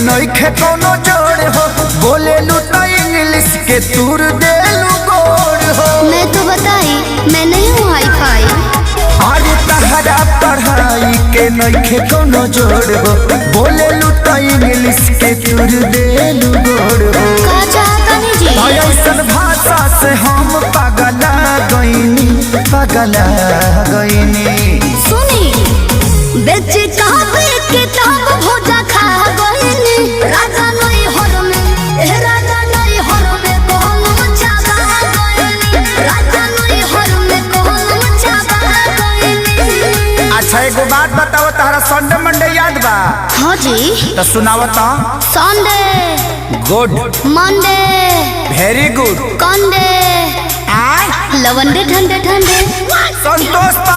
नइखे कोनो जोड़ हो, बोले लू तो इंग्लिश के तूर दे लू गोड़ हो। मैं तो बताई मैं नहीं हूँ हाई फाई। अरे तहरा पढ़ाई के नइखे कोनो जोड़ हो, बोले लू तो इंग्लिश के तूर दे लू गोड़ हो। का चाहता नहीं जी? ऐसन भाषा से हम पगला गईनी, पगला गईनी। सुनी बेच कावे किताब भोजा खा गईनी। राजा नई हर में राजा नई हर में कोहम चाबा गईनी। राजा नई हर में कोहम चाबा गईनी। अच्छा एगो बात बताओ, तारा संडे मंडे याद बा? हाँ जी। तो सुनाओ तो। Sunday, good. Monday, very good. कंडे, लवंडे ठंडे ठंडे। संतोष।